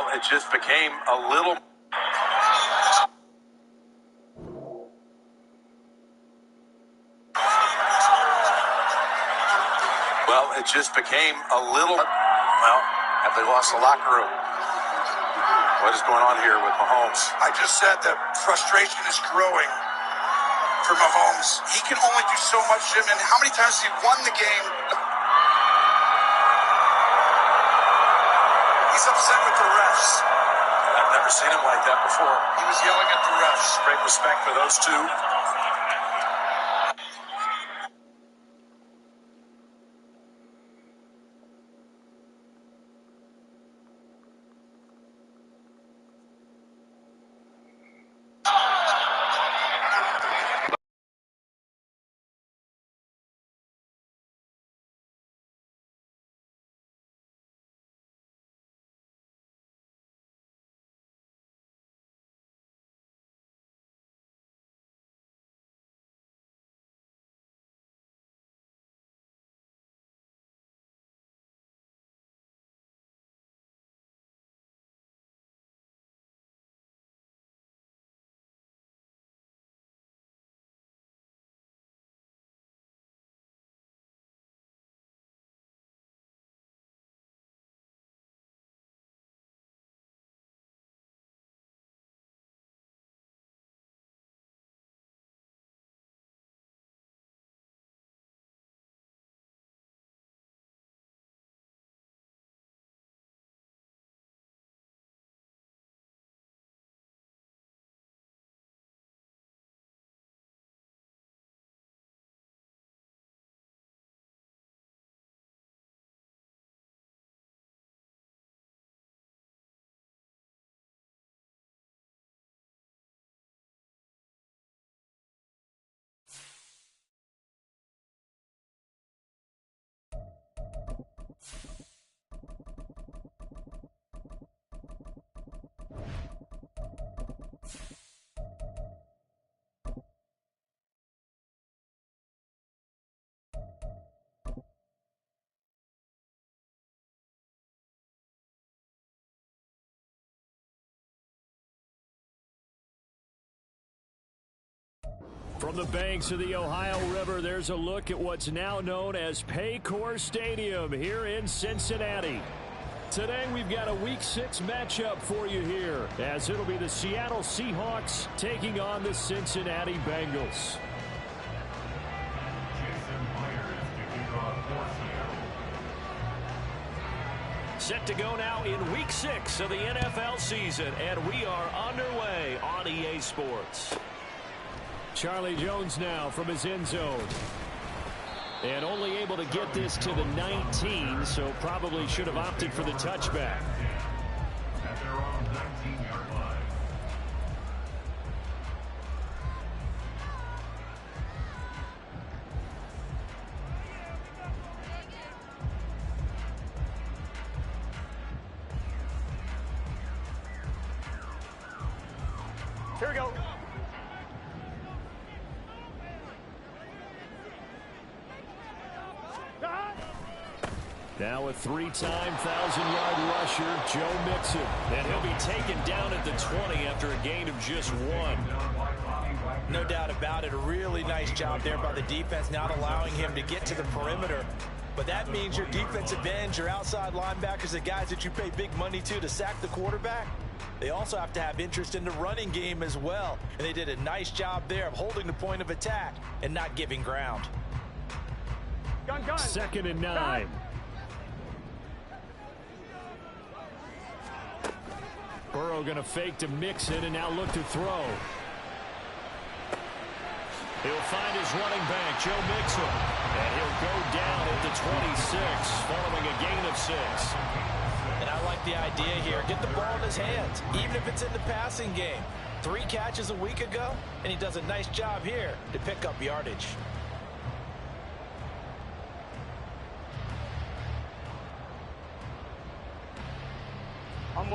Well, it just became a little... Well, it just became a little... Well, have they lost the locker room? What is going on here with Mahomes? I just said that frustration is growing for Mahomes. He can only do so much, Jim, and how many times has he won the game? He's upset with the refs. I've never seen him like that before. He was yelling at the refs. Great respect for those two. From the banks of the Ohio River, there's a look at what's now known as Paycor Stadium here in Cincinnati. Today we've got a Week 6 matchup for you here, as it'll be the Seattle Seahawks taking on the Cincinnati Bengals. Set to go now in Week 6 of the NFL season, and we are underway on EA Sports. Charlie Jones now from his end zone. And only able to get this to the 19, so probably should have opted for the touchback. At their own 19-yard line. Here we go. Now a three-time 1,000-yard rusher, Joe Mixon. And he'll be taken down at the 20 after a gain of just 1. No doubt about it. A really nice job there by the defense, not allowing him to get to the perimeter. But that means your defensive ends, your outside linebackers, the guys that you pay big money to sack the quarterback, they also have to have interest in the running game as well. And they did a nice job there of holding the point of attack and not giving ground. Gun. 2nd and 9. Burrow going to fake to Mixon and now look to throw. He'll find his running back, Joe Mixon. And he'll go down at the 26 following a gain of 6. And I like the idea here. Get the ball in his hands, even if it's in the passing game. 3 catches a week ago, and he does a nice job here to pick up yardage.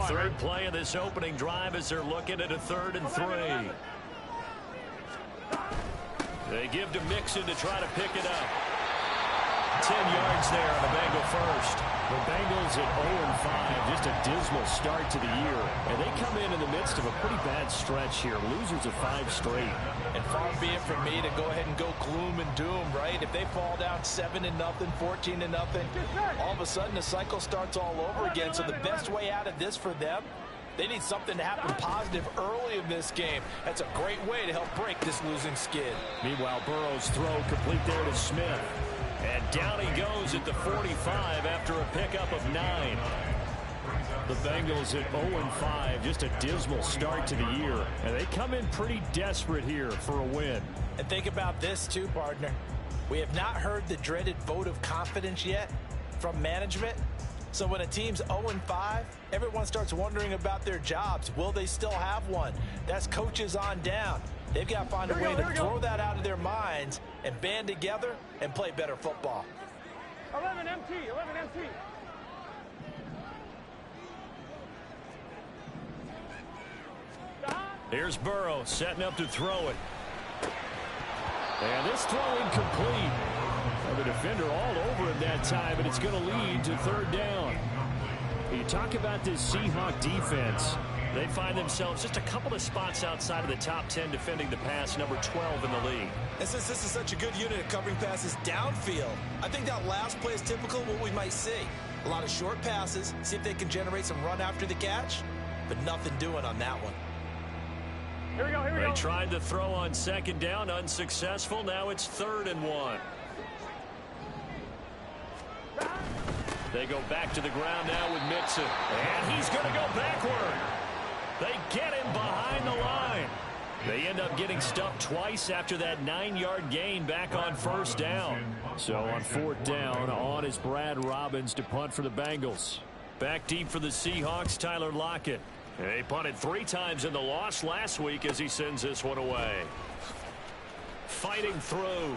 Third play of this opening drive as they're looking at a 3rd and 3. They give to Mixon to try to pick it up. 10 yards there on the Bengal first. The Bengals at 0-5, just a dismal start to the year. And they come in the midst of a pretty bad stretch here. Losers of 5 straight. And far be it from me to go ahead and go gloom and doom, right? If they fall down 7-0, 14-0, all of a sudden the cycle starts all over again. So the best way out of this for them, they need something to happen positive early in this game. That's a great way to help break this losing skid. Meanwhile, Burrow's throw complete there to Smith. And down he goes at the 45 after a pickup of 9. The Bengals at 0-5, just a dismal start to the year. And they come in pretty desperate here for a win. And think about this too, partner. We have not heard the dreaded vote of confidence yet from management. So when a team's 0-5, everyone starts wondering about their jobs. Will they still have one? That's coaches on down. They've got to find a way to throw that out of their minds and band together and play better football. 11 MT, 11 MT. Here's Burrow setting up to throw it. And this throw incomplete. Well, the defender all over him that time, and it's going to lead to 3rd down. You talk about this Seahawks defense. They find themselves just a couple of spots outside of the top 10 defending the pass, number 12 in the league. And since this is such a good unit of covering passes downfield, I think that last play is typical of what we might see. A lot of short passes, see if they can generate some run after the catch, but nothing doing on that one. Here we go, here we go. They tried to throw on 2nd down, unsuccessful. Now it's 3rd and 1. They go back to the ground now with Mixon. And he's going to go backward. They get him behind the line. They end up getting stuffed twice after that 9-yard gain back on 1st down. So on 4th down, on is Brad Robbins to punt for the Bengals. Back deep for the Seahawks, Tyler Lockett. They punted 3 times in the loss last week as he sends this one away. Fighting through.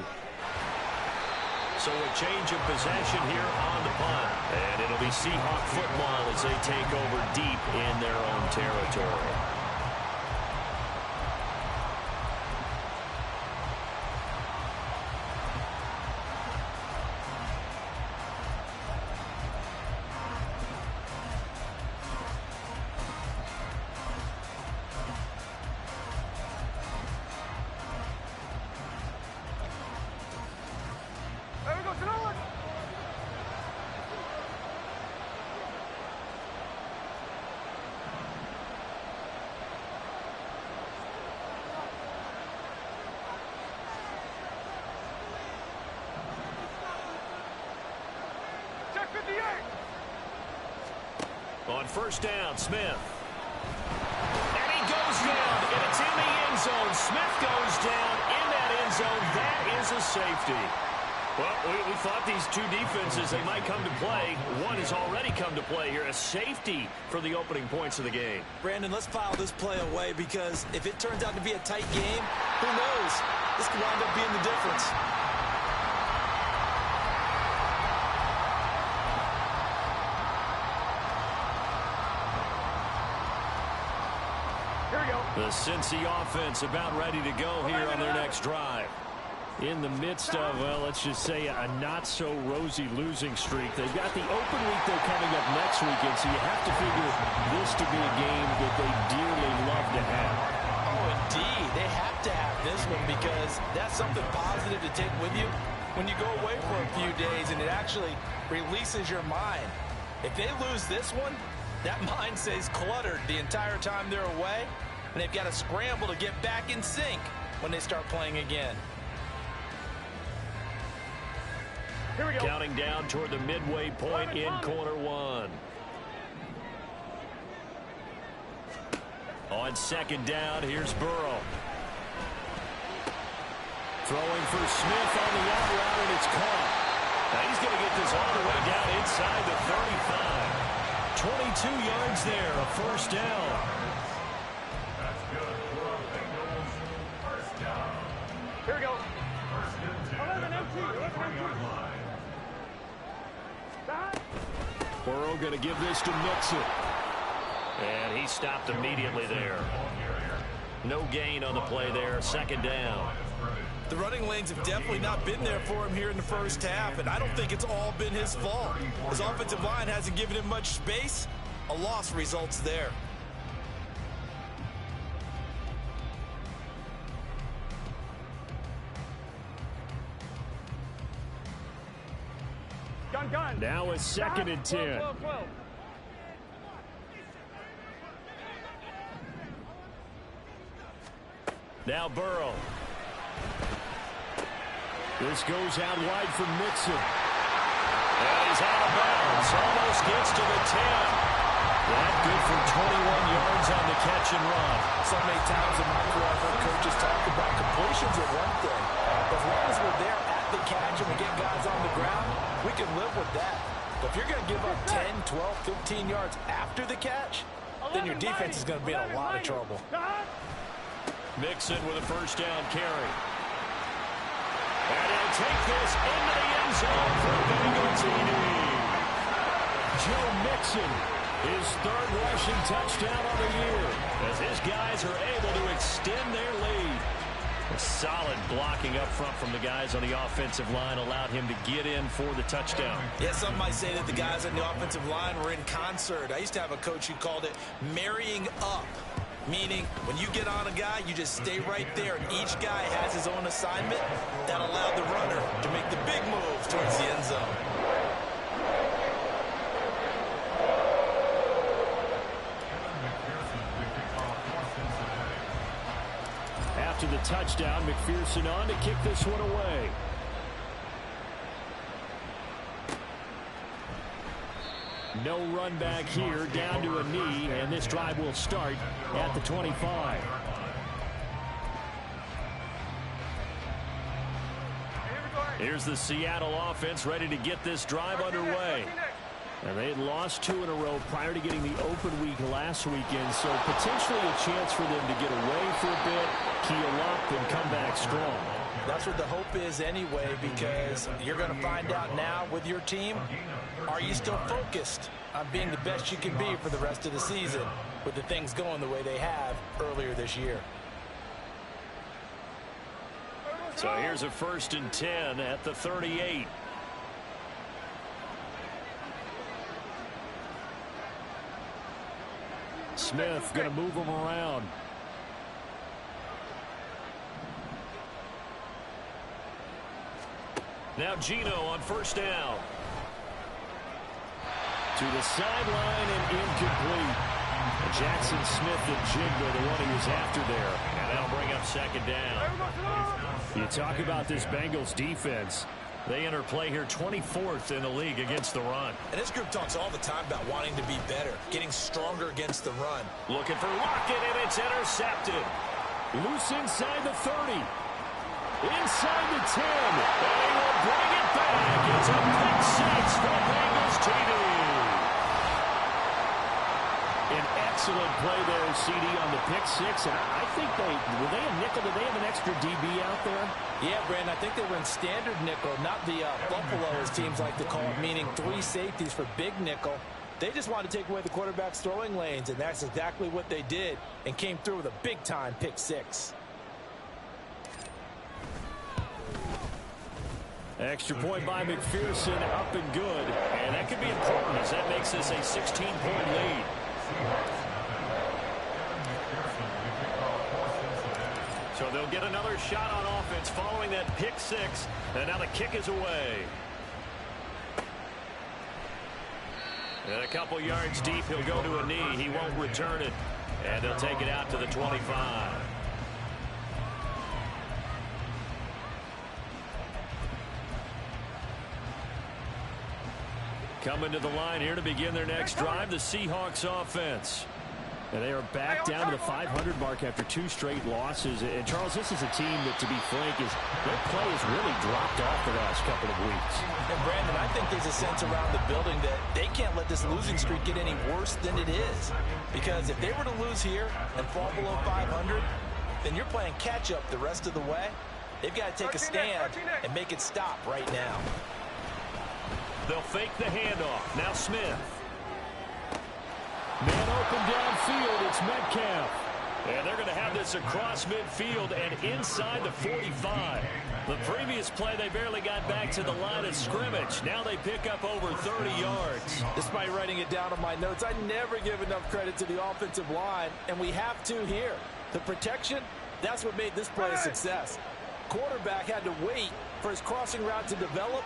So a change of possession here on the punt. And it'll be Seahawk football as they take over deep in their own territory. On 1st down, Smith. And he goes down, and it's in the end zone. Smith goes down in that end zone. That is a safety. Well, we thought these two defenses, they might come to play. One has already come to play here. A safety for the opening points of the game. Brandon, let's file this play away because if it turns out to be a tight game, who knows? This could wind up being the difference. The Cincy offense about ready to go here on their next drive. In the midst of, well, let's just say a not-so-rosy losing streak. They've got the open week they're coming up next weekend, so you have to figure this to be a game that they dearly love to have. Oh, indeed. They have to have this one because that's something positive to take with you when you go away for a few days, and it actually releases your mind. If they lose this one, that mind stays cluttered the entire time they're away. And they've got to scramble to get back in sync when they start playing again. Here we go. Counting down toward the midway point in quarter 1. On 2nd down, here's Burrow. Throwing for Smith on the out route, and it's caught. Now he's going to get this all the way down inside the 35. 22 yards there, a 1st down. Here we go. 11 MT, 11 MT. Burrow going to give this to Mixon. And he stopped immediately there. No gain on the play there, 2nd down. The running lanes have definitely not been there for him here in the first half, and I don't think it's all been his fault. His offensive line hasn't given him much space. A loss results there. Gun. Now a 2nd and 10. 12. Now Burrow. This goes out wide for Mixon. And he's out of bounds. Almost gets to the 10. That good for 21 yards on the catch and run. So many times in my career, I've heard coaches talk about completions are one thing. As long as we're there at the catch and we get guys on the ground, we can live with that. But if you're going to give up 10, 12, 15 yards after the catch, then your defense is going to be in a lot of trouble. Mixon with a first down carry. And he'll take this into the end zone for a Bengal TD. Joe Mixon, his 3rd rushing touchdown on the year, as his guys are able to extend their lead. A solid blocking up front from the guys on the offensive line allowed him to get in for the touchdown. Yeah, some might say that the guys on the offensive line were in concert. I used to have a coach who called it marrying up, meaning when you get on a guy, you just stay right there, and each guy has his own assignment. That allowed the runner to make the big moves towards the end zone. After the touchdown, McPherson on to kick this one away. No run back here, down to a knee, and this drive will start at the 25. Here's the Seattle offense ready to get this drive underway. And they had lost 2 in a row prior to getting the open week last weekend, so potentially a chance for them to get away for a bit, keel up, and come back strong. That's what the hope is anyway, because you're going to find out now with your team, are you still focused on being the best you can be for the rest of the season with the things going the way they have earlier this year? So here's a 1st and 10 at the 38. Smith going to move him around. Now Gino on 1st down. To the sideline and incomplete. Jackson Smith and Jigba, the one he was after there. And that'll bring up 2nd down. You talk about this Bengals defense. They enter play here 24th in the league against the run. And this group talks all the time about wanting to be better, getting stronger against the run. Looking for Lockett, and it's intercepted. Loose inside the 30. Inside the 10. And he will bring it back. It's a pick 6 for Bengals TD. An excellent play there, CD, on the pick 6. And I think were they a nickel? Did they have an extra DB out there? Yeah, Brandon, I think they were in standard nickel, not the Buffalo, as teams like to call it, meaning 3 safeties for big nickel. They just wanted to take away the quarterback's throwing lanes, and that's exactly what they did, and came through with a big-time pick 6. Extra point by McPherson, up and good. And that could be important, as that makes this a 16-point lead. So they'll get another shot on offense following that pick 6. And now the kick is away. And a couple yards deep, he'll go to a knee. He won't return it. And they'll take it out to the 25. Coming to the line here to begin their next drive, the Seahawks offense. And they are back down to the 500 mark after 2 straight losses. And, Charles, this is a team that, to be frank, their play has really dropped off the last couple of weeks. And, Brandon, I think there's a sense around the building that they can't let this losing streak get any worse than it is. Because if they were to lose here and fall below 500, then you're playing catch-up the rest of the way. They've got to take a stand and make it stop right now. They'll fake the handoff. Now Smith. Man open downfield. It's Metcalf. And they're going to have this across midfield and inside the 45. The previous play, they barely got back to the line of scrimmage. Now they pick up over 30 yards. Despite writing it down on my notes, I never give enough credit to the offensive line, and we have to here. The protection, that's what made this play a success. Quarterback had to wait for his crossing route to develop,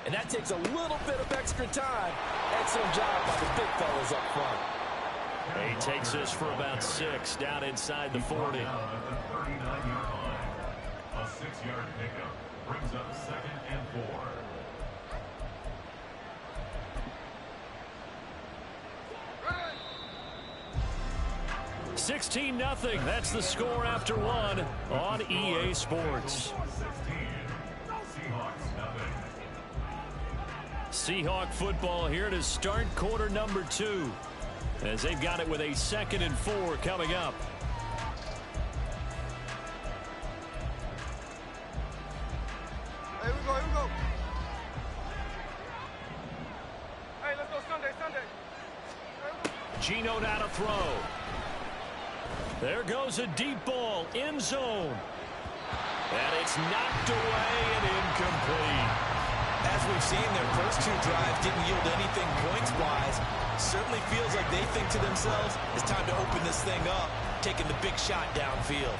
and that takes a little bit of extra time. Excellent job by the big fellas up front. He takes this for about 6 down inside the 40. A 6-yard pickup brings up 2nd and 4. Right. 16-0. That's the score after 1 on EA Sports. Seahawk football here to start quarter number 2. As they've got it with a 2nd and 4 coming up. Here we go, here we go. Hey, let's go Sunday. Geno now to throw. There goes a deep ball, end zone. And it's knocked away and incomplete. As we've seen, their first 2 drives didn't yield anything points-wise. Certainly feels like they think to themselves, it's time to open this thing up, taking the big shot downfield.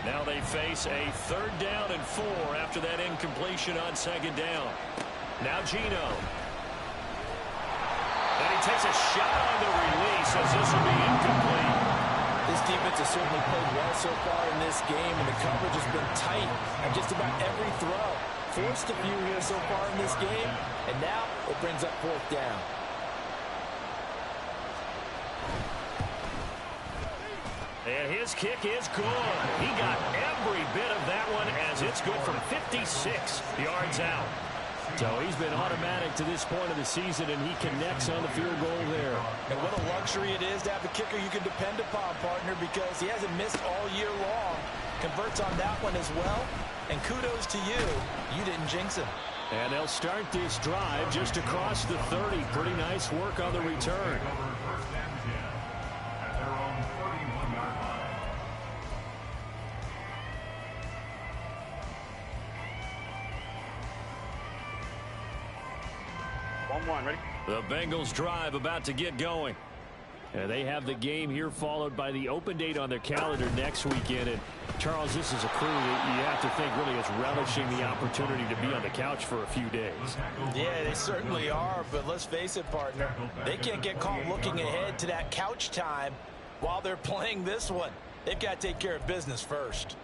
Now they face a 3rd down and 4 after that incompletion on 2nd down. Now Geno. And he takes a shot on the release as this will be incomplete. This defense has certainly played well so far in this game, and the coverage has been tight on just about every throw. Forced a few here so far in this game, and now it brings up 4th down. And his kick is good. He got every bit of that one as it's good from 56 yards out. So he's been automatic to this point of the season, and he connects on the field goal there. And what a luxury it is to have a kicker you can depend upon, partner, because he hasn't missed all year long. Converts on that one as well. And kudos to you. You didn't jinx him. And they'll start this drive just across the 30. Pretty nice work on the return. At their own 41-yard line. 1-1, ready? The Bengals drive about to get going. And they have the game here followed by the open date on their calendar next weekend. And Charles, this is a crew that you have to think really is relishing the opportunity to be on the couch for a few days. Yeah, they certainly are, but let's face it, partner. They can't get caught looking ahead to that couch time while they're playing this one. They've got to take care of business first.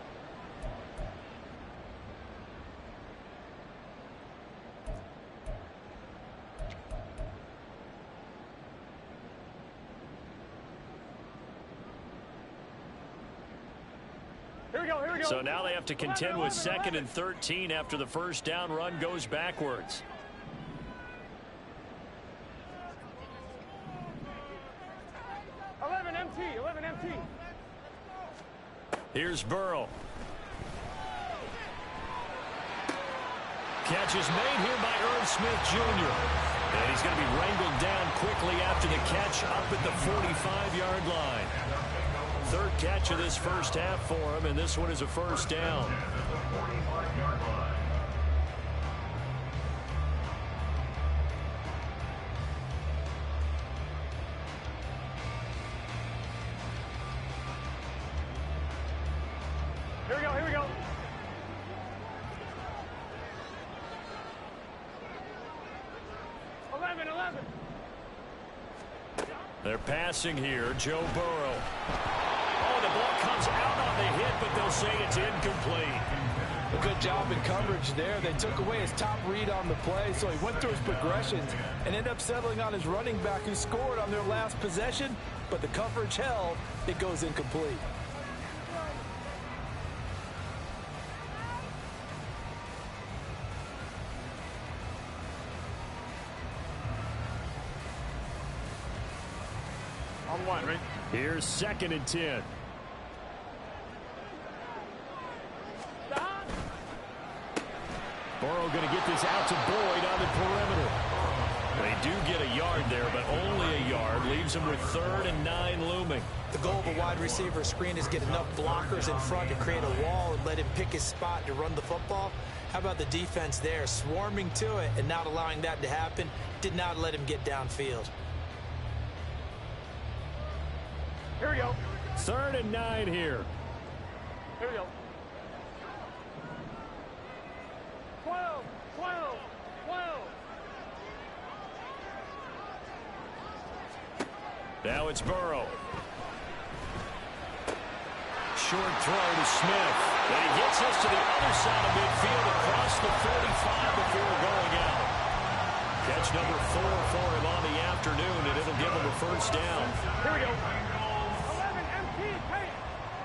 Here we go. So now they have to contend with 2nd and 13 after the first down run goes backwards. empty. Here's Burrow. Catch is made here by Irv Smith Jr. And he's going to be wrangled down quickly after the catch up at the 45-yard line. 3rd catch of this first half for him, and this one is a first down. Here we go. They're passing here, Joe Burrow. Oh, the ball comes out on the hit, but they'll say it's incomplete. A good job in coverage there. They took away his top read on the play, so he went through his progressions and ended up settling on his running back who scored on their last possession, but the coverage held. It goes incomplete. On one, right? Here's 2nd and 10. Burrow going to get this out to Boyd on the perimeter. They do get a yard there, but only a yard. Leaves them with 3rd and 9 looming. The goal of a wide receiver screen is get enough blockers in front to create a wall and let him pick his spot to run the football. How about the defense there, swarming to it and not allowing that to happen? Did not let him get downfield. Here we go. 3rd and 9 here. Here we go. 12, 12, 12. Now it's Burrow. Short throw to Smith. And he gets us to the other side of midfield across the 45 before going out. Catch number 4 for him on the afternoon, and it'll give him a first down. Here we go. 11 MT paint.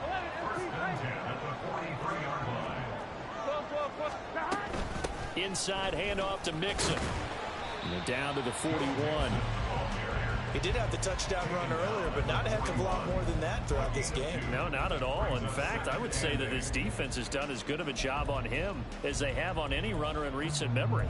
11 MT paint. At the 43-yard line. 12, 12, 12. Inside handoff to Mixon. And down to the 41. He did have the touchdown run earlier, but not a heck of a lot more than that throughout this game. No, not at all. In fact, I would say that this defense has done as good of a job on him as they have on any runner in recent memory.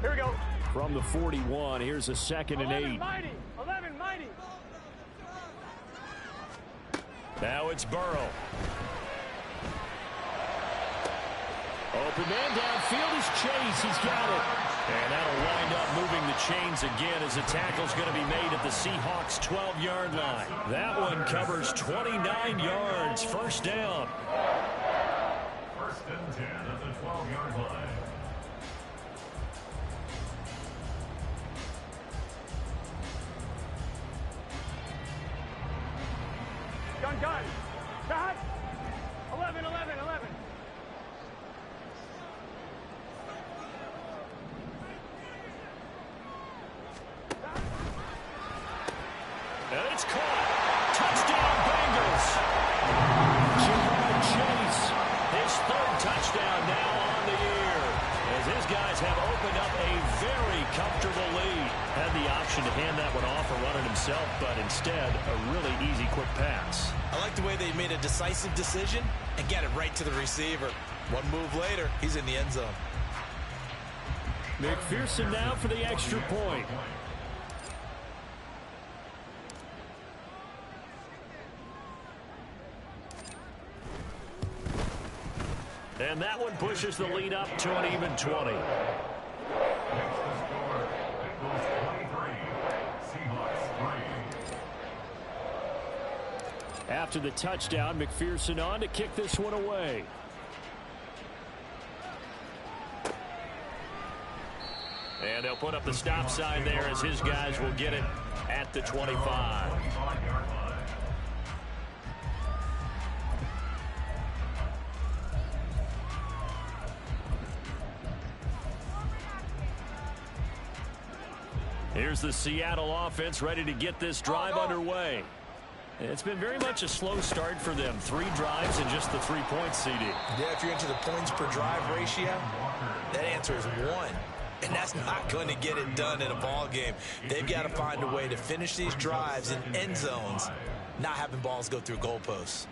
Here we go. From the 41, here's a 2nd and 8. 11 mighty. 11 mighty. Now it's Burrow. Open man downfield is Chase. He's got it. And that'll wind up moving the chains again as the tackle's going to be made at the Seahawks' 12-yard line. That one covers 29 yards. First down. 1st and 10 at the 12-yard line. Gun. Got. 11, 11, 11. And it's caught. Touchdown, Bengals. Jamar Chase, his 3rd touchdown now on the year, as his guys have opened up a very comfortable lead. Had the option to hand that one off or run it himself, but instead, a really easy, quick pass. I like the way they made a decisive decision and get it right to the receiver. One move later, he's in the end zone. McPherson now for the extra point. And that one pushes the lead up to an even 20. Next to score, Bengals 23, Seahawks 3. After the touchdown, McPherson on to kick this one away. And they'll put up the stop sign there as his guys will get it at the 25. 25-yard line. Here's the Seattle offense ready to get this drive underway. It's been very much a slow start for them. 3 drives and just the 3 points, CD. Yeah, if you're into the points per drive ratio, that answer is 1. And that's not going to get it done in a ball game. They've got to find a way to finish these drives in end zones, not having balls go through goalposts.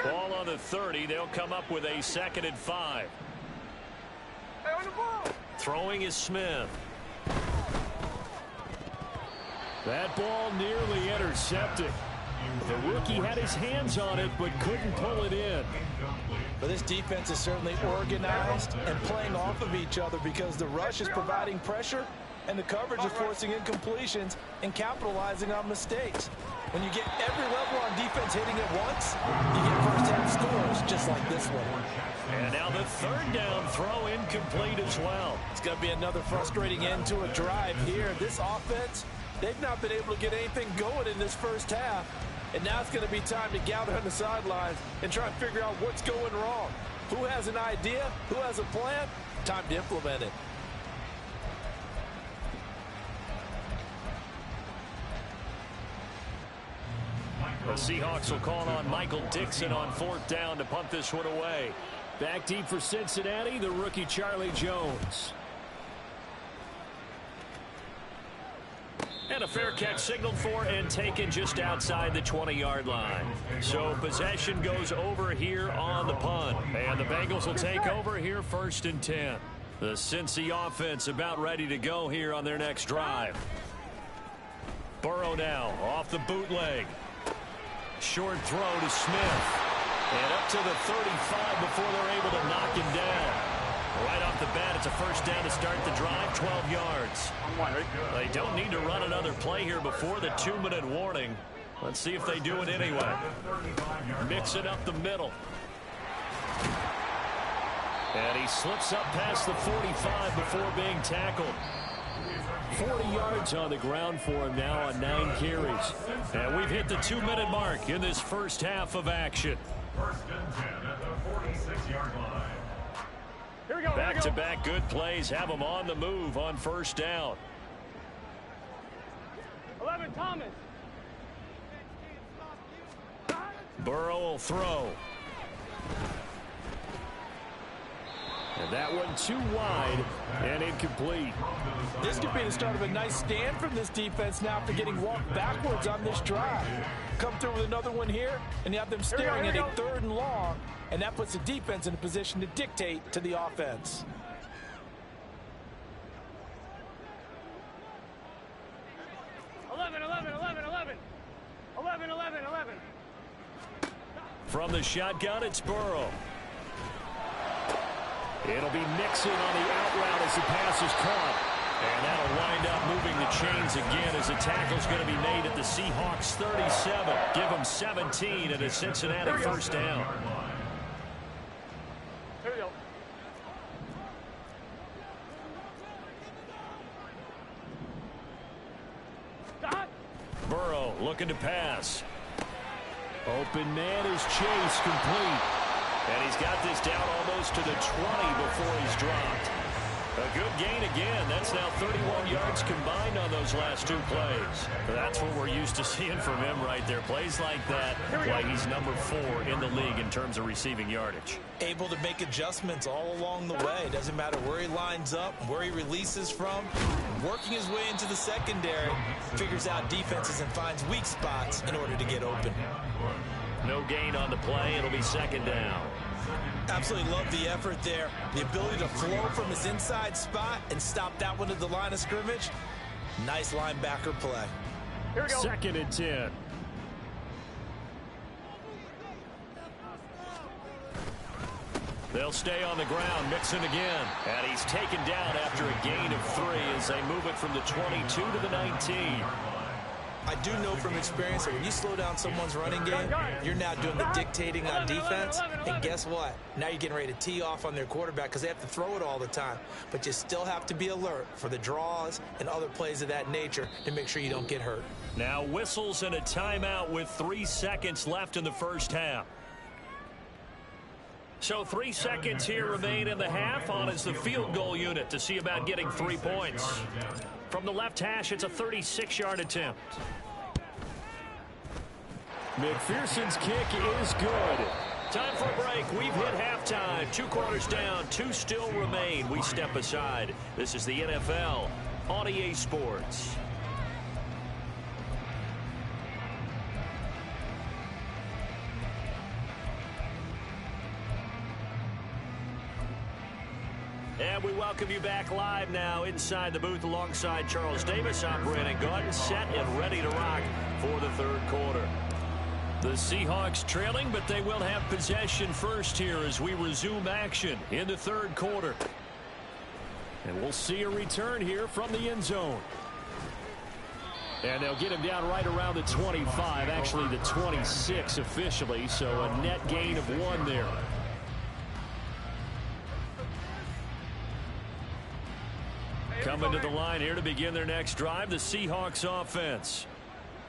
Ball on the 30. They'll come up with a 2nd and 5. Hey, on the ball. Throwing is Smith. That ball nearly intercepted. The rookie had his hands on it, but couldn't pull it in. But this defense is certainly organized and playing off of each other because the rush is providing pressure and the coverage is forcing incompletions and capitalizing on mistakes. When you get every level on defense hitting at once, you get first-half scores just like this one. And now the 3rd down throw incomplete as well. It's going to be another frustrating end to a drive here. This offense, they've not been able to get anything going in this first half. And now it's going to be time to gather on the sidelines and try and figure out what's going wrong. Who has an idea? Who has a plan? Time to implement it. The Seahawks will call on Michael Dixon on 4th down to punt this one away. Back deep for Cincinnati, the rookie Charlie Jones. And a fair catch signaled for and taken just outside the 20-yard line. So possession goes over here on the punt. And the Bengals will take over here 1st and 10. The Cincy offense about ready to go here on their next drive. Burrow now off the bootleg. Short throw to Smith. And up to the 35 before they're able to knock him down. Right off the bat, it's a 1st down to start the drive, 12 yards. They don't need to run another play here before the 2-minute warning. Let's see if they do it anyway. Mix it up the middle. And he slips up past the 45 before being tackled. 40 yards on the ground for him now on 9 carries. And we've hit the 2-minute mark in this first half of action. 1st and 10 at the 46-yard line. Back-to-back good plays have them on the move on 1st down. 11, Thomas. Burrow will throw. And that one too wide and incomplete. This could be the start of a nice stand from this defense now after getting walked backwards on this drive. Come through with another one here, and you have them staring at a 3rd and long, and that puts the defense in a position to dictate to the offense. From the shotgun, it's Burrow. It'll be Mixon on the out route as the pass is caught. And that'll wind up moving the chains again as the tackle's going to be made at the Seahawks 37. Give them 17 and a Cincinnati 1st down. Here we go. Burrow looking to pass. Open man is Chase, complete. And he's got this down almost to the 20 before he's dropped. A good gain again. That's now 31 yards combined on those last 2 plays. That's what we're used to seeing from him right there. Plays like that, why he's number 4 in the league in terms of receiving yardage. Able to make adjustments all along the way. Doesn't matter where he lines up, where he releases from. Working his way into the secondary, figures out defenses and finds weak spots in order to get open. No gain on the play. It'll be 2nd down. Absolutely love the effort there. The ability to flow from his inside spot and stop that one at the line of scrimmage. Nice linebacker play. Here we go. 2nd and 10. They'll stay on the ground. Mixon again. And he's taken down after a gain of 3 as they move it from the 22 to the 19. I do know from experience that when you slow down someone's running game, you're now doing the dictating on defense. And guess what? Now you're getting ready to tee off on their quarterback because they have to throw it all the time. But you still have to be alert for the draws and other plays of that nature to make sure you don't get hurt. Now whistles and a timeout with 3 seconds left in the first half. So 3 seconds here remain in the half. On is the field goal unit to see about getting 3 points. From the left hash, it's a 36-yard attempt. McPherson's kick is good. Time for a break. We've hit halftime. 2 quarters down. 2 still remain. We step aside. This is the NFL on EA Sports. And we welcome you back live now inside the booth alongside Charles Davis. I'm Brandon Gaudin, set and ready to rock for the 3rd quarter. The Seahawks trailing, but they will have possession first here as we resume action in the 3rd quarter. And we'll see a return here from the end zone. And they'll get him down right around the 25, actually the 26 officially, so a net gain of 1 there. Coming to the line here to begin their next drive, the Seahawks offense.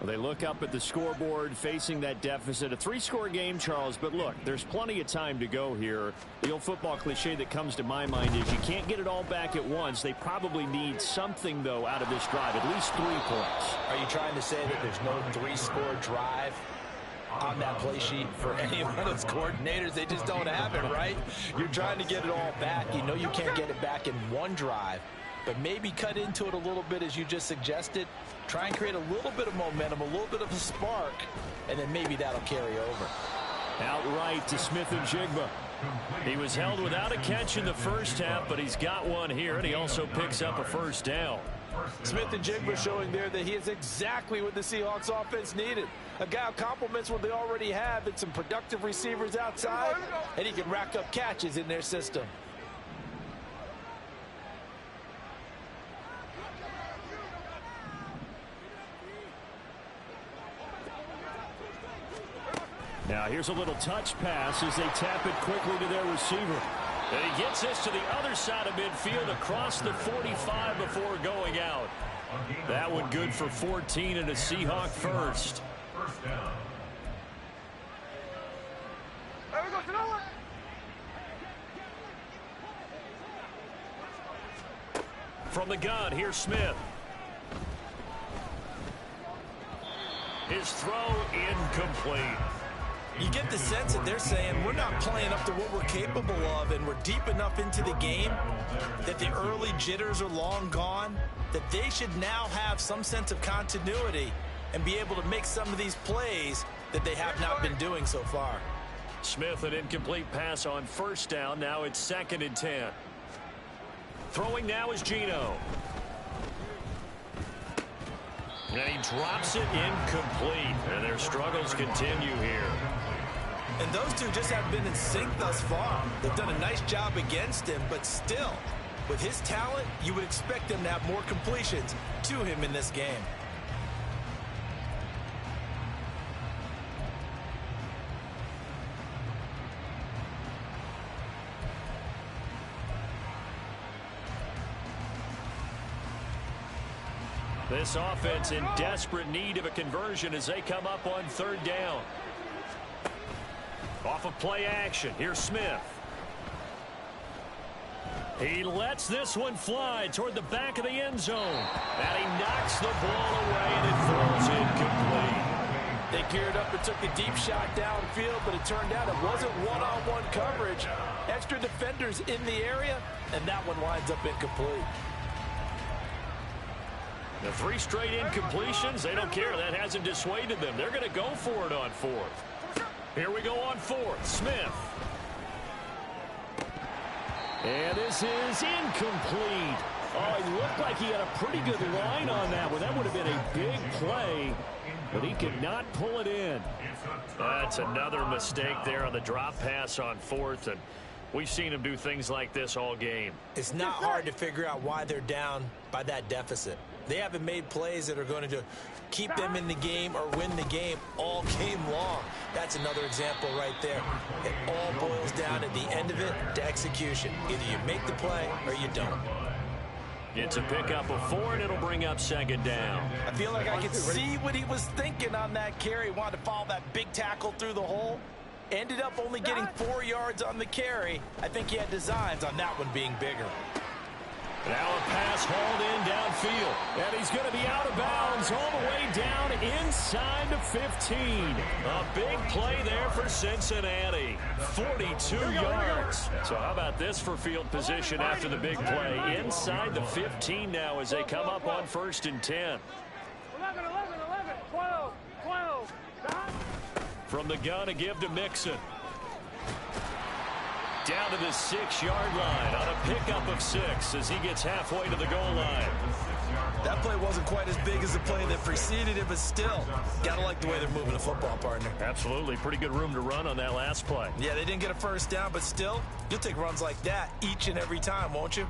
Well, they look up at the scoreboard facing that deficit. A 3-score game, Charles, but look, there's plenty of time to go here. The old football cliche that comes to my mind is you can't get it all back at once. They probably need something, though, out of this drive, at least 3 points. Are you trying to say that there's no 3-score drive on that play sheet for any one of those coordinators. They just don't have it, right? You're trying to get it all back. You know you can't get it back in one drive, but maybe cut into it a little bit as you just suggested. Try and create a little bit of momentum, a little bit of a spark, and then maybe that'll carry over. Outright to Smith and Jigba. He was held without a catch in the first half, but he's got one here, and he also picks up a first down. Smith and Jigba showing there that he is exactly what the Seahawks offense needed. A guy who complements what they already have and some productive receivers outside, and he can rack up catches in their system. Now here's a little touch pass as they tap it quickly to their receiver. And he gets this to the other side of midfield across the 45 before going out. That one good for 14 and a Seahawk first. First down. There we go, Tanoa. From the gun, here's Smith. His throw incomplete. You get the sense that they're saying we're not playing up to what we're capable of, and we're deep enough into the game that the early jitters are long gone, that they should now have some sense of continuity and be able to make some of these plays that they have not been doing so far. Smith, an incomplete pass on first down. Now it's 2nd and 10. Throwing now is Geno. And he drops it incomplete. And their struggles continue here. And those two just haven't been in sync thus far. They've done a nice job against him, but still, with his talent, you would expect them to have more completions to him in this game. This offense in desperate need of a conversion as they come up on 3rd down. Off of play action, here's Smith. He lets this one fly toward the back of the end zone. And he knocks the ball away and it throws incomplete. They geared up and took a deep shot downfield, but it turned out it wasn't one-on-one coverage. Extra defenders in the area, and that one winds up incomplete. The 3 straight incompletions, they don't care. That hasn't dissuaded them. They're going to go for it on 4th. Here we go on 4th. Smith. And this is incomplete. Oh, he looked like he had a pretty good line on that one. That would have been a big play, but he could not pull it in. That's another mistake there on the drop pass on 4th, and we've seen him do things like this all game. It's not hard to figure out why they're down by that deficit. They haven't made plays that are going to keep them in the game or win the game all game long. That's another example right there. It all boils down at the end of it to execution. Either you make the play or you don't. It's a pickup of 4, and it'll bring up 2nd down. I feel like I could see what he was thinking on that carry. He wanted to follow that big tackle through the hole. Ended up only getting 4 yards on the carry. I think he had designs on that one being bigger. Now a pass hauled in downfield. And he's going to be out of bounds all the way down inside the 15. A big play there for Cincinnati. 42 yards. So how about this for field position after the big play? Inside the 15 now as they come up on 1st and 10. 11, 12, 12. From the gun, a give to Mixon. Down to the 6-yard line on a pickup of 6 as he gets halfway to the goal line. That play wasn't quite as big as the play that preceded it, but still, gotta like the way they're moving the football, partner. Absolutely. Pretty good room to run on that last play. Yeah, they didn't get a first down, but still, you'll take runs like that each and every time, won't you?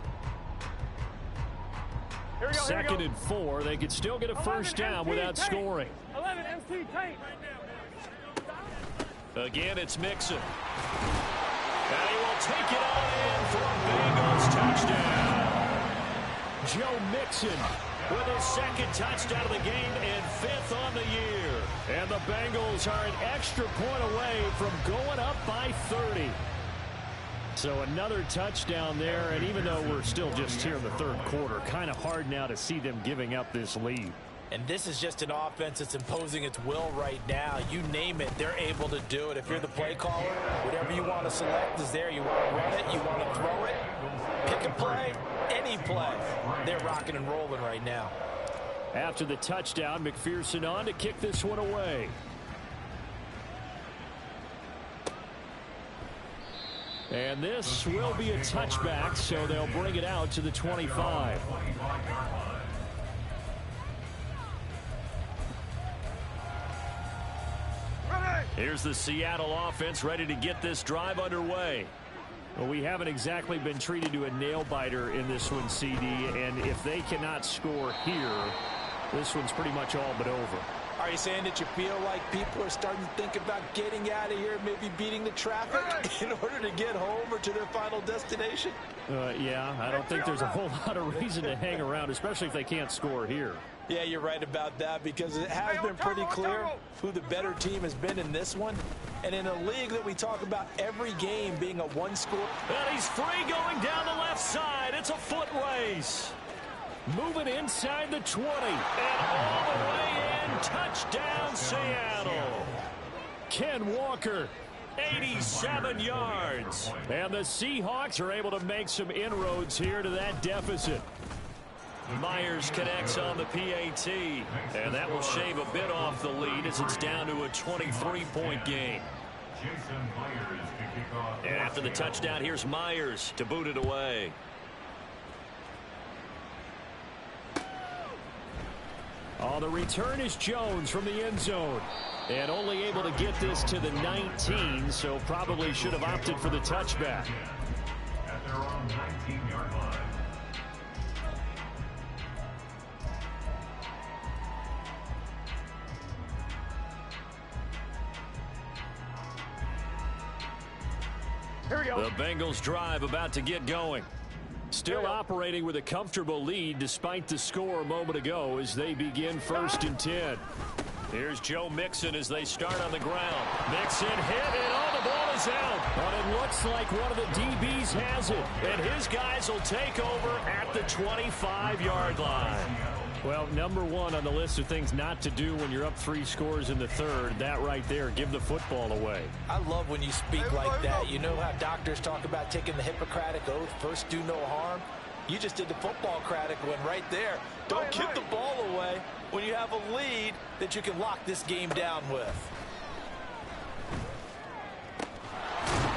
Here we go, 2nd and 4. They could still get a first down without scoring. 11 MC paint. Again, it's Mixon. And he will take it all in for a Bengals touchdown. Joe Mixon with his 2nd touchdown of the game and 5th on the year. And the Bengals are an extra point away from going up by 30. So another touchdown there, and even though we're still just here in the 3rd quarter, kind of hard now to see them giving up this lead. And this is just an offense that's imposing its will right now. You name it, they're able to do it. If you're the play caller, whatever you want to select is there. You want to run it, you want to throw it, pick a play, any play. They're rocking and rolling right now. After the touchdown, McPherson on to kick this one away. And this will be a touchback, so they'll bring it out to the 25. Here's the Seattle offense ready to get this drive underway. Well, we haven't exactly been treated to a nail-biter in this one, CD, and if they cannot score here, this one's pretty much all but over. Are you saying that you feel like people are starting to think about getting out of here, maybe beating the traffic in order to get home or to their final destination? Yeah, I don't think there's a whole lot of reason to hang around, especially if they can't score here. Yeah, you're right about that, because it has been pretty clear who the better team has been in this one. And in a league that we talk about every game being a one-score. And he's free going down the left side. It's a foot race. Moving inside the 20. And all the way in. Touchdown, Seattle. Ken Walker, 87 yards. And the Seahawks are able to make some inroads here to that deficit. Myers connects on the PAT, and that will shave a bit off the lead as it's down to a 23-point game. And after the touchdown, here's Myers to boot it away. Oh, the return is Jones from the end zone. And only able to get this to the 19, so probably should have opted for the touchback. At their own 19-yard line. Here we go. The Bengals drive about to get going. Still operating with a comfortable lead despite the score a moment ago as they begin 1st and 10. Here's Joe Mixon as they start on the ground. Mixon hit, and the ball is out. But it looks like one of the DBs has it. And his guys will take over at the 25-yard line. Well, number one on the list of things not to do when you're up 3 scores in the third, that right there, give the football away. I love when you speak like that. You know how doctors talk about taking the Hippocratic Oath, first do no harm? You just did the football-cratic one right there. Don't give the ball away when you have a lead that you can lock this game down with.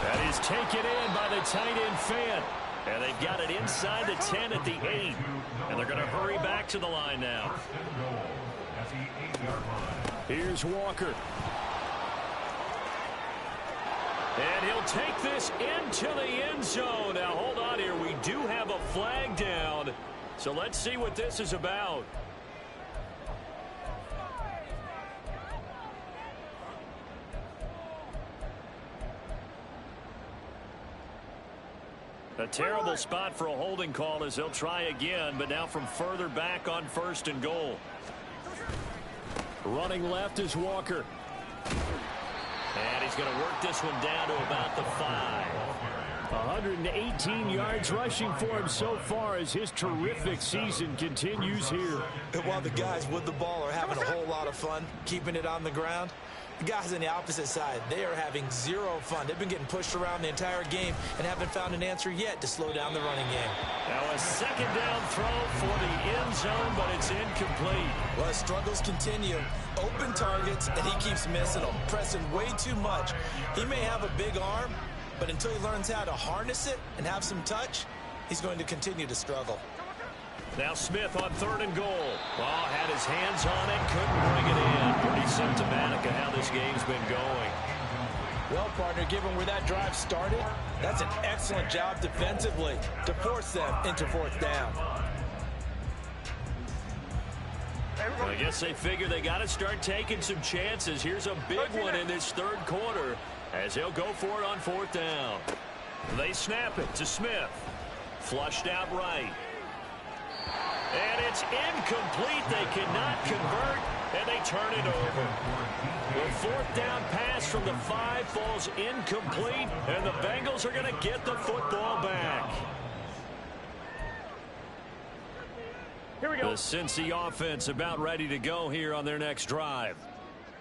That is taken in by the tight end Fant. And they've got it inside the 10 at the 8. And they're going to hurry back to the line now. Here's Walker. And he'll take this into the end zone. Now, hold on here. We do have a flag down. So let's see what this is about. A terrible spot for a holding call as they'll try again, but now from further back on 1st and goal. Running left is Walker. And he's going to work this one down to about the 5. 118 yards rushing for him so far as his terrific season continues here. And while the guys with the ball are having a whole lot of fun keeping it on the ground, the guys on the opposite side, they are having zero fun. They've been getting pushed around the entire game and haven't found an answer yet to slow down the running game. Now a second down throw for the end zone, but it's incomplete. Well, his struggles continue. Open targets, and he keeps missing them, pressing way too much. He may have a big arm, but until he learns how to harness it and have some touch, he's going to continue to struggle. Now Smith on 3rd and goal. Well, had his hands on it, couldn't bring it in. Pretty symptomatic of how this game's been going. Well, partner, given where that drive started, that's an excellent job defensively to force them into 4th down. Well, I guess they figure they got to start taking some chances. Here's a big one in this 3rd quarter as he'll go for it on 4th down. They snap it to Smith. Flushed out right. And it's incomplete. They cannot convert, and they turn it over. The 4th down pass from the 5 falls incomplete, and the Bengals are going to get the football back. Here we go. The Cincy offense about ready to go here on their next drive.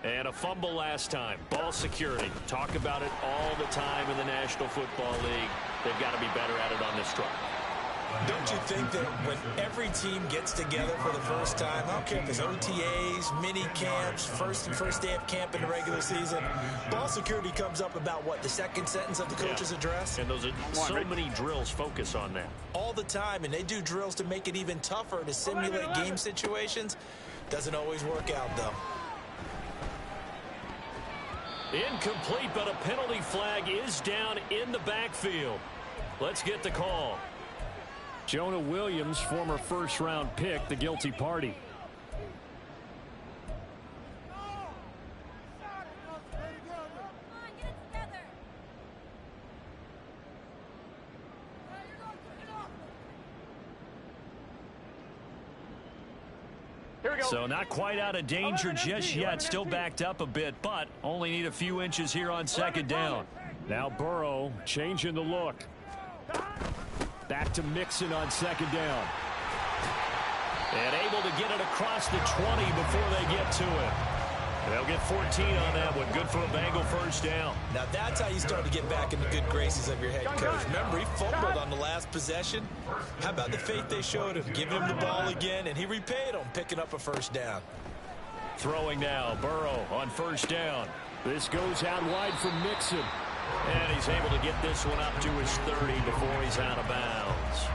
And a fumble last time. Ball security. Talk about it all the time in the National Football League. They've got to be better at it on this drive. Don't you think that when every team gets together for the first time, I don't care if it's OTAs, mini camps, first day of camp in the regular season, ball security comes up about, what, the second sentence of the coach's address? And those are so many drills focus on that. All the time, and they do drills to make it even tougher to simulate game situations. Doesn't always work out, though. Incomplete, but a penalty flag is down in the backfield. Let's get the call. Jonah Williams, former first-round pick, the guilty party. So not quite out of danger just yet. Still backed up a bit, but only need a few inches here on second down. Now Burrow changing the look. Back to Mixon on second down. And able to get it across the 20 before they get to it. They'll get 14 on that one. Good for a Bengal first down. Now that's how you start to get back in the good graces of your head coach. Remember, he fumbled on the last possession. How about the faith they showed him, giving him the ball again, and he repaid him, picking up a first down. Throwing now, Burrow on first down. This goes out wide for Mixon. And he's able to get this one up to his 30 before he's out of bounds.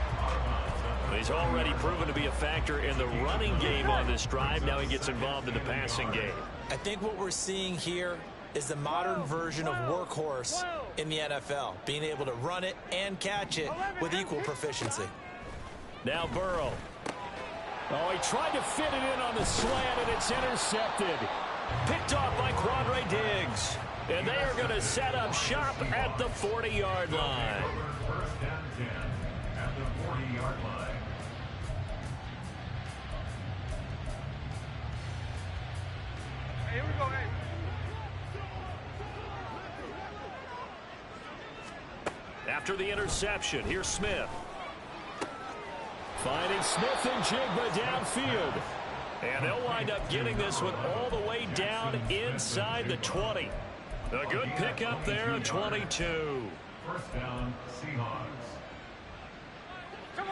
He's already proven to be a factor in the running game on this drive. Now he gets involved in the passing game. I think what we're seeing here is the modern version of workhorse in the NFL, being able to run it and catch it with equal proficiency. Now Burrow. Oh, he tried to fit it in on the slant, and it's intercepted. Picked off by Quandre Diggs. And they are going to set up shop at the 40-yard line. First down 10 at the 40-yard line. Hey, here we go, hey. After the interception, here's Smith. Finding Smith and Jigba downfield. And they'll wind up getting this one all the way down inside the 20. A good pickup there at 22. First down, Seahawks.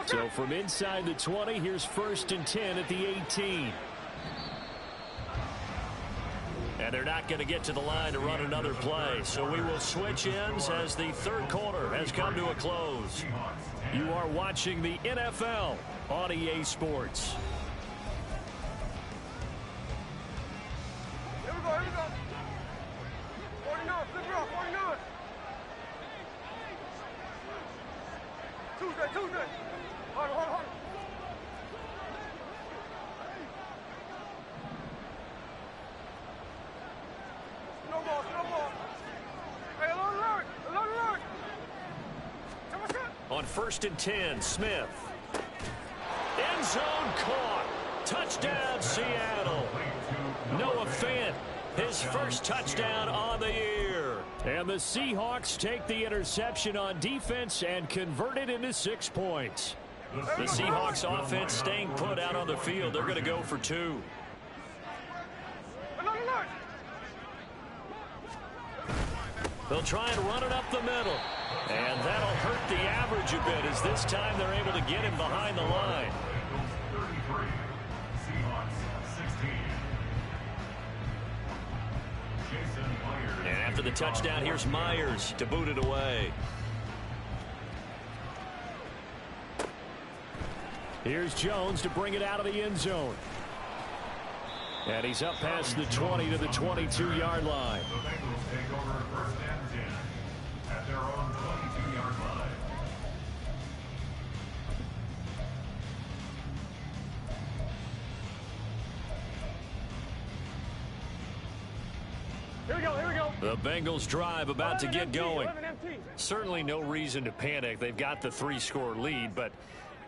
So from inside the 20, here's 1st and 10 at the 18. And they're not going to get to the line to run another play. So we will switch ends as the third quarter has come to a close. You are watching the NFL on EA Sports. Here we go, here we go. 49, flip it off, 49. Tuesday. Hold on. Snowball. Hey, alert. On 1st and 10, Smith. End zone caught. Touchdown, Seattle. Noah Fant, his first touchdown on the year. And the Seahawks take the interception on defense and convert it into 6 points. The Seahawks offense staying put out on the field. They're going to go for 2. They'll try and run it up the middle. And that'll hurt the average a bit as this time they're able to get him behind the line. Bengals 33, Seahawks 16. Jason Myers. And after the touchdown, here's Myers to boot it away. Here's Jones to bring it out of the end zone. And he's up past the 20 to the 22-yard line. The Bengals take over 1st and 10 at their own 22-yard line. Here we go. The Bengals drive about to get going. 11 empty. Certainly no reason to panic. They've got the 3-score lead, but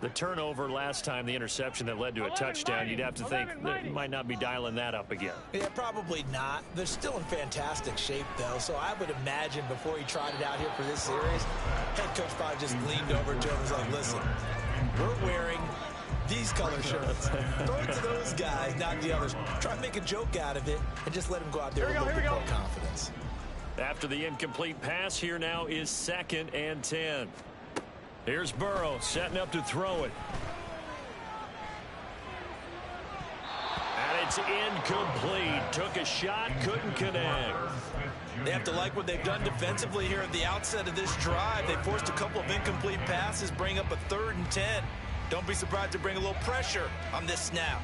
the turnover last time, the interception that led to a touchdown, you'd have to think they might not be dialing that up again. Yeah, probably not. They're still in fantastic shape, though, so I would imagine before he trotted out here for this series, head coach probably just leaned over to him and was like, listen, we're wearing These color shirts. Throw it to those guys, not the others. Try to make a joke out of it and just let them go out there with a little bit more confidence. After the incomplete pass, here now is 2nd and 10. Here's Burrow setting up to throw it. And it's incomplete. Took a shot, couldn't connect. They have to like what they've done defensively here at the outset of this drive. They forced a couple of incomplete passes, bring up a 3rd and 10. Don't be surprised to bring a little pressure on this snap.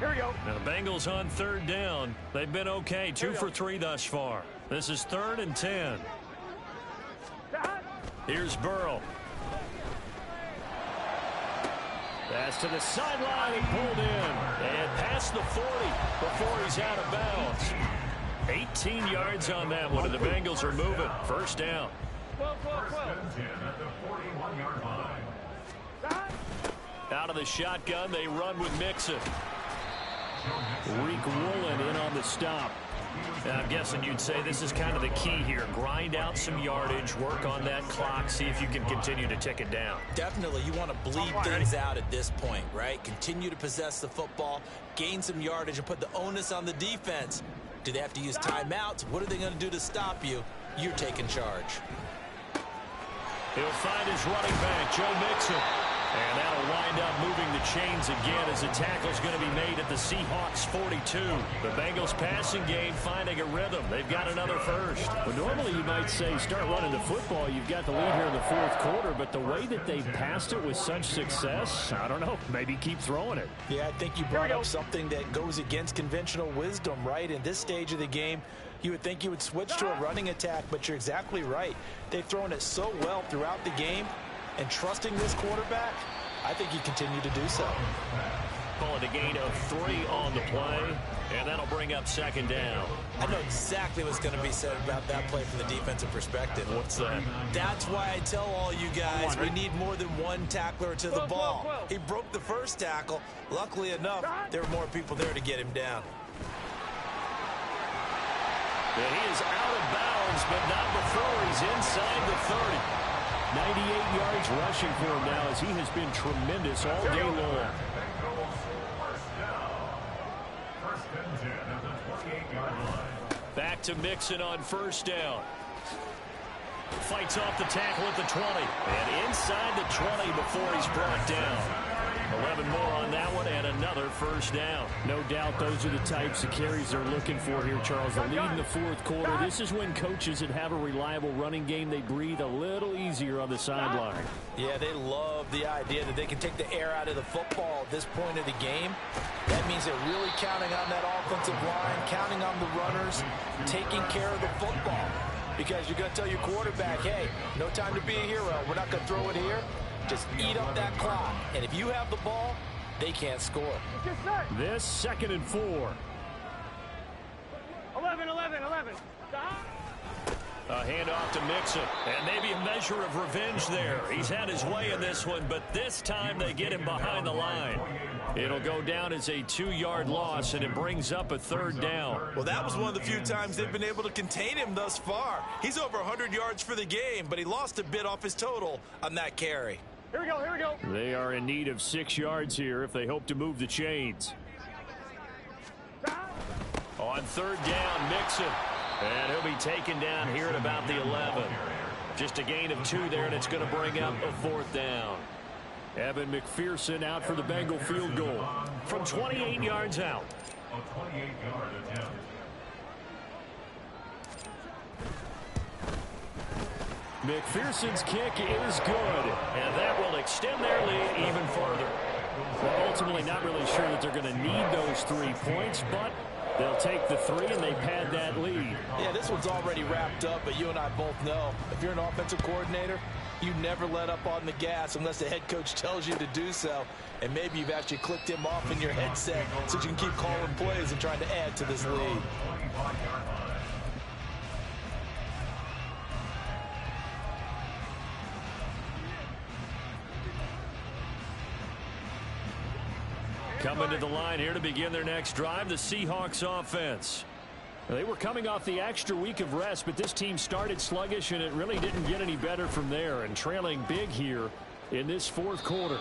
Here we go. Now the Bengals on 3rd down. They've been okay, 2 for 3 thus far. This is 3rd and 10. Here's Burrow. Pass to the sideline, he pulled in. And past the 40 before he's out of bounds. 18 yards on that one, and the Bengals are moving. 1st down. 12. At the 41-yard line. Out of the shotgun, they run with Mixon. Reek Woolen in on the stop. And I'm guessing you'd say this is kind of the key here. Grind out some yardage, work on that clock, see if you can continue to tick it down. Definitely, you want to bleed things out at this point, right? Continue to possess the football, gain some yardage, and put the onus on the defense. Do they have to use timeouts? What are they going to do to stop you? You're taking charge. He'll find his running back, Joe Mixon. And that'll wind up moving the chains again as a tackle's going to be made at the Seahawks 42. The Bengals passing game finding a rhythm. They've got another first. Well, normally you might say start running the football. You've got the lead here in the 4th quarter, but the way that they passed it with such success, I don't know, maybe keep throwing it. Yeah, I think you brought up something that goes against conventional wisdom, right? In this stage of the game, you would think you would switch to a running attack, but you're exactly right. They've thrown it so well throughout the game. And trusting this quarterback, I think you continue to do so. Calling a gain of 3 on the play, and that'll bring up 2nd down. I know exactly what's going to be said about that play from the defensive perspective. What's that? That's why I tell all you guys we need more than one tackler to the ball. He broke the first tackle. Luckily enough, there were more people there to get him down. And he is out of bounds, but not before he's inside the 30. 98 yards rushing for him now as he has been tremendous all day long. Bengals 1st down. 1st and 10 at the 28-yard line. Back to Mixon on 1st down. Fights off the tackle at the 20. And inside the 20 before he's brought down. 11 more on that one and another 1st down. No doubt those are the types of carries they're looking for here, Charles. The lead in the 4th quarter. This is when coaches that have a reliable running game, they breathe a little easier on the sideline. Yeah, they love the idea that they can take the air out of the football at this point of the game. That means they're really counting on that offensive line, counting on the runners, taking care of the football. Because you're going to tell your quarterback, hey, no time to be a hero. We're not going to throw it here. Just eat up that clock. And if you have the ball, they can't score. This 2nd and 4. 11. A handoff to Mixon. And maybe a measure of revenge there. He's had his way in this one, but this time they get him behind the line. It'll go down as a 2-yard loss, and it brings up a 3rd down. Well, that was one of the few times they've been able to contain him thus far. He's over 100 yards for the game, but he lost a bit off his total on that carry. Here we go. They are in need of 6 yards here if they hope to move the chains. On 3rd down, Mixon. And he'll be taken down here at about the 11. Just a gain of 2 there, and it's going to bring up a 4th down. Evan McPherson out for the Bengal field goal from 28 yards out. A 28-yard attempt. McPherson's kick is good. And that will extend their lead even further. Well, ultimately not really sure that they're going to need those 3 points, but they'll take the 3 and they pad that lead. Yeah, this one's already wrapped up, but you and I both know if you're an offensive coordinator, you never let up on the gas unless the head coach tells you to do so. And maybe you've actually clicked him off in your headset so you can keep calling plays and trying to add to this lead. Coming to the line here to begin their next drive, the Seahawks offense. They were coming off the extra week of rest, but this team started sluggish, and it really didn't get any better from there, and trailing big here in this fourth quarter.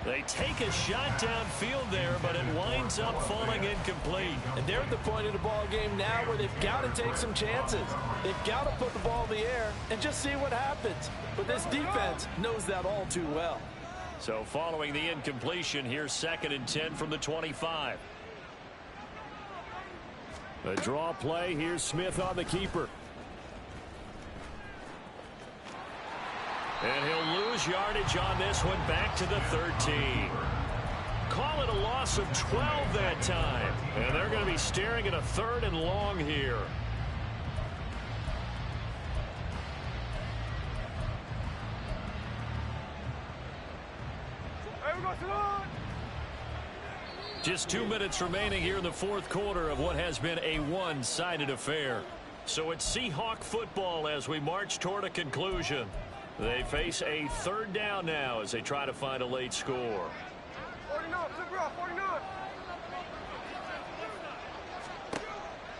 They take a shot downfield there, but it winds up falling incomplete. And they're at the point of the ball game now where they've got to take some chances. They've got to put the ball in the air and just see what happens. But this defense knows that all too well. So following the incompletion, here's 2nd and 10 from the 25. A draw play. Here's Smith on the keeper. And he'll lose yardage on this one, back to the 13. Call it a loss of 12 that time. And they're going to be staring at a 3rd and long here. Just 2 minutes remaining here in the fourth quarter of what has been a one-sided affair. So it's Seahawk football as we march toward a conclusion. They face a 3rd down now as they try to find a late score. 49.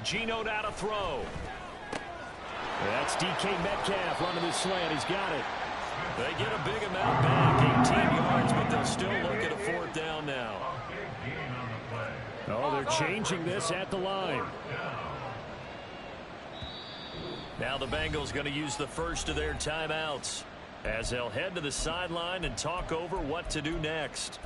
Geno now to throw. That's DK Metcalf running this slant. He's got it. They get a big amount back, 18 yards, but they'll still look at a 4th down now. Oh, they're changing this at the line. Now the Bengals going to use the first of their timeouts as they'll head to the sideline and talk over what to do next.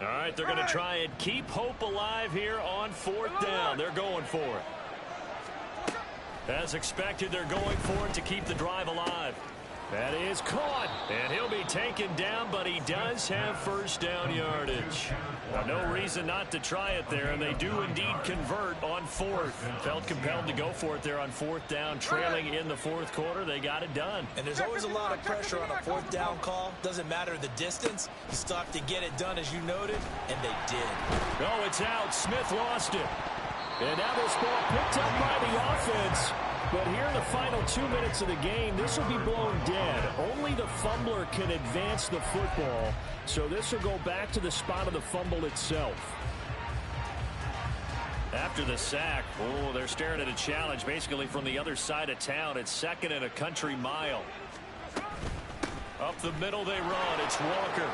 All right, they're going to try and keep hope alive here on 4th down. They're going for it. As expected, they're going for it to keep the drive alive. That is caught. And he'll be taken down, but he does have 1st down yardage. Well, no reason not to try it there, and they do indeed convert on 4th. Felt compelled to go for it there on 4th down, trailing in the fourth quarter. They got it done. And there's always a lot of pressure on a 4th down call. Doesn't matter the distance. You still have to get it done, as you noted, and they did. Oh, it's out. Smith lost it. And now this ball picked up by the offense. But here in the final 2 minutes of the game, this will be blown dead. Only the fumbler can advance the football, so this will go back to the spot of the fumble itself. After the sack, they're staring at a challenge basically from the other side of town. It's 2nd and a country mile. Up the middle they run. It's Walker.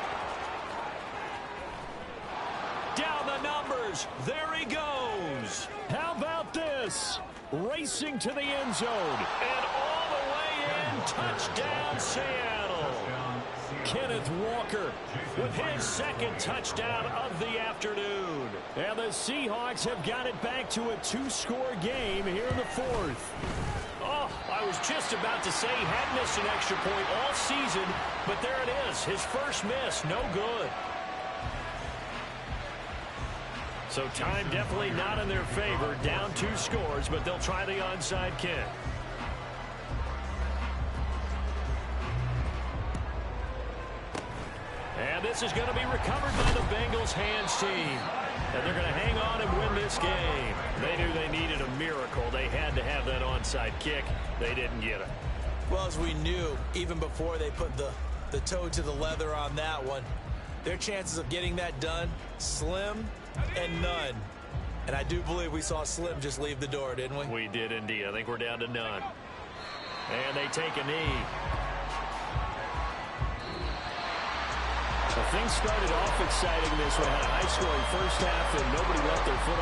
Down the numbers. There he goes. How about this? Racing to the end zone. And all the way in. Touchdown, Seattle. Kenneth Walker with his 2nd touchdown of the afternoon. And the Seahawks have got it back to a 2-score game here in the 4th. Oh, I was just about to say he had missed an extra point all season, but there it is. His first miss, no good. So time definitely not in their favor. Down 2 scores, but they'll try the onside kick. And this is going to be recovered by the Bengals hands team. And they're going to hang on and win this game. They knew they needed a miracle. They had to have that onside kick. They didn't get it. Well, as we knew, even before they put the toe to the leather on that one, their chances of getting that done, slim and none. And I do believe we saw Slim just leave the door, didn't we? We did indeed. I think we're down to none. And they take a knee. So things started off exciting this one. Had a high-scoring first half, and nobody left their foot off